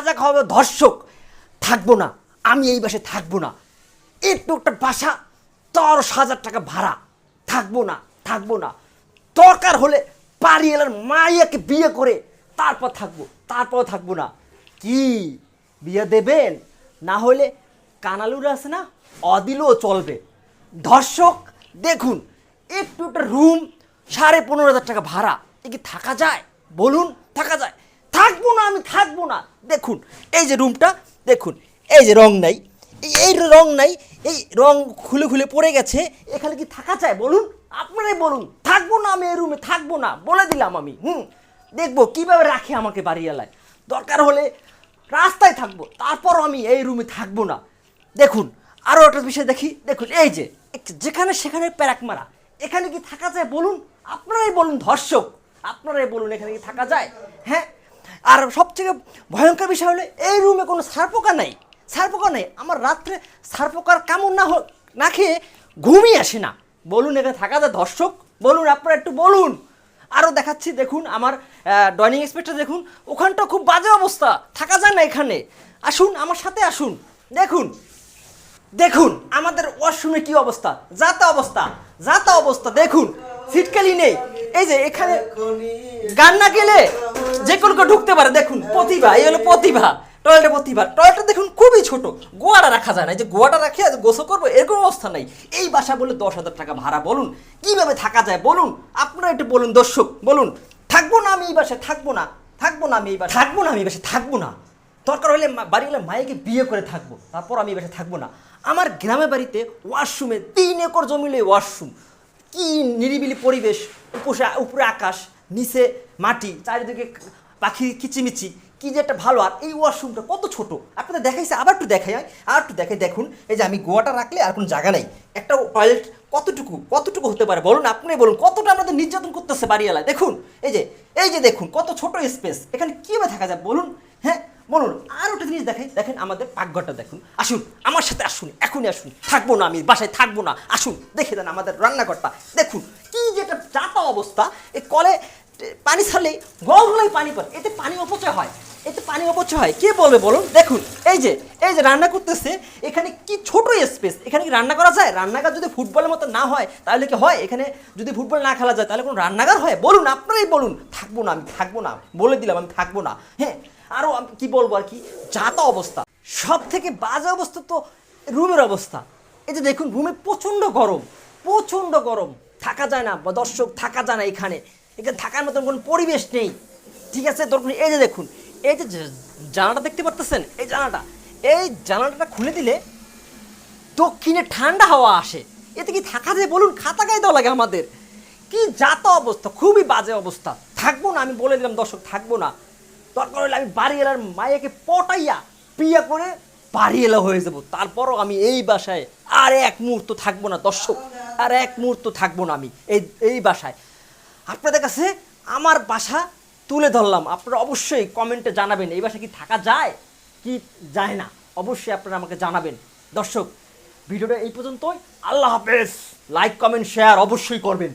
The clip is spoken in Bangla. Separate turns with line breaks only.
সাজা খাওয়াবে ধর্ষক, থাকবো না আমি এই বাসায়, থাকবো না। একটু একটা বাসা 10,000 টাকা ভাড়া, থাকবো না, থাকবো না। দরকার হলে বাড়ি এলার মাইয়াকে বিয়ে করে তারপর থাকবো, তারপর থাকবো না। কি বিয়ে দেবেন? না হলে কানালুরা আছে না, অদিলেও চলবে। ধর্ষক দেখুন, একটু একটা রুম 15,500 টাকা ভাড়া, এ কি থাকা যায় বলুন? থাকা যায়? থাকবো না আমি, থাকবো না। দেখুন এই যে রুমটা দেখুন, এই যে রং নাই, এই রং নাই, এই রং খুলে খুলে পড়ে গেছে, এখানে কি থাকা যায় বলুন? আপনারাই বলুন। থাকবো না আমি এই রুমে, থাকবো না, বলে দিলাম আমি। দেখবো কিভাবে রাখে আমাকে বাড়িওয়ালায়। দরকার হলে রাস্তায় থাকবো, তারপরও আমি এই রুমে থাকবো না। দেখুন আরও একটা বিষয় দেখি, দেখুন এই যে যেখানে সেখানে প্যারাক মারা, এখানে কি থাকা যায় বলুন? আপনারাই বলুন ধর্ষক, আপনারাই বলুন এখানে কি থাকা যায়? হ্যাঁ, আর সবথেকে ভয়ঙ্কর বিষয় হলো এই রুমে কোনো সারপোকা নাই, সারপোকা নেই। আমার রাত্রে সারপোকার কামড় না খেয়ে ঘুমিয়ে আসে না। বলুন এখানে থাকা যায় ধর্ষক? বলুন আপনারা একটু বলুন। আরও দেখাচ্ছি দেখুন আমার ডাইনিং স্পেসটা দেখুন, ওখানটা খুব বাজে অবস্থা, থাকা যায় না এখানে। আসুন আমার সাথে আসুন, দেখুন দেখুন আমাদের ওয়াশরুমে কি অবস্থা, যাতা অবস্থা, যাতা অবস্থা। দেখুন সিটকালি নেই, এই যে এখানে গান না গেলে যে কোনো কেউ ঢুকতে পারে। দেখুন প্রতিভা, এই হলো প্রতিভা, টয়লেটের প্রতিভা। টয়লেটটা দেখুন খুবই ছোট, গোয়াটা রাখা যায় না, এই যে গোয়াটা রাখে গোসল করবো এরকম অবস্থা নাই। এই বাসা বলে 10,000 টাকা ভাড়া, বলুন কিভাবে থাকা যায় বলুন? আপনারা একটু বলুন দর্শক, বলুন। থাকবো না আমি এই বাসায়, থাকবো না, থাকবো না আমি এই বাসায়, থাকবো না আমি এই বাসায়, থাকবো না। দরকার হলে বাড়ি গেলে মায়েকে বিয়ে করে থাকবো, তারপর আমি এই বাসায় থাকবো না। আমার গ্রামের বাড়িতে ওয়াশরুমে 3 একর জমিলে ওয়াশরুম, কি নিরিবিলি পরিবেশ, উপরে আকাশ, নিচে মাটি, চারিদিকে পাখি কিচিমিচি, কি যে একটা ভালো। আর এই ওয়াশরুমটা কত ছোট, আপনাদের দেখাইছে, আবার একটু দেখাই, আর একটু দেখাই। দেখুন এই যে আমি গোয়াটা রাখলে আর কোনো জায়গা নাই। একটা টয়লেট কতটুকু কতটুকু হতে পারে বলুন? আপনি বলুন কতটা আমাদের নির্যাতন করতেছে বাড়িওয়ালায়। দেখুন এই যে দেখুন কত ছোট স্পেস, এখানে কীভাবে থাকা যায় বলুন? হ্যাঁ বলুন। আর একটা জিনিস দেখাই, দেখেন আমাদের পাকঘরটা দেখুন, আসুন আমার সাথে আসুন, এখনই আসুন। থাকবো না আমি বাসায়, থাকবো না, আসুন দেখে দেন আমাদের রান্নাঘরটা। দেখুন কি যেটা যাতা অবস্থা, এই কলে পানি ছাড়লেই গলগলাই পানি পড়ে, এতে পানি অপচয় হয়, এতে পানি অপচয় হয়। কে বলবে বলুন? দেখুন এই যে রান্না করতেছে, এখানে কি ছোট স্পেস, এখানে কি রান্না করা যায়? রান্নাঘর যদি ফুটবলের মতো না হয় তাহলে কি হয়? এখানে যদি ফুটবল না খেলা যায় তাহলে কোনো রান্নাঘর হয় বলুন? আপনারাই বলুন। থাকবো না আমি, থাকবো না, বলে দিলাম আমি থাকবো না। হ্যাঁ, আরও কি বলবো আর কি, যাতা অবস্থা। সব থেকে বাজে অবস্থা তো রুমের অবস্থা। এই যে দেখুন রুমে প্রচণ্ড গরম, প্রচণ্ড গরম, থাকা যায় না দর্শক, থাকা যায় না এখানে, এখানে থাকার মতন কোনো পরিবেশ নেই। ঠিক আছে, ধরুন এই যে দেখুন, এই যে জানালাটা দেখতে পারতেছেন, এই জানালাটা খুলে দিলে দক্ষিণে ঠান্ডা হাওয়া আসে, এতে কি থাকা যায় বলুন? খাতা গায়ে দেওয়া লাগে আমাদের। কি যাতা অবস্থা, খুবই বাজে অবস্থা। থাকবো না আমি, বলে দিলাম দর্শক, থাকবো না। দরকার হলে আমি বাড়ি এলার মায়াকে পটাইয়া বিয়ে করে বাড়ি এলা হয়ে যাবো, তারপরও আমি এই বাসায় আর এক মুহূর্ত থাকবো না দর্শক, আর এক মুহূর্ত থাকবো না আমি এই বাসায়। আপনাদের কাছে আমার বাসা তুলে ধরলাম, আপনারা অবশ্যই কমেন্টে জানাবেন এই বাসায় কি থাকা যায় কি যায় না, অবশ্যই আপনারা আমাকে জানাবেন। দর্শক ভিডিওটা এই পর্যন্তই, আল্লাহ হাফেজ। লাইক কমেন্ট শেয়ার অবশ্যই করবেন।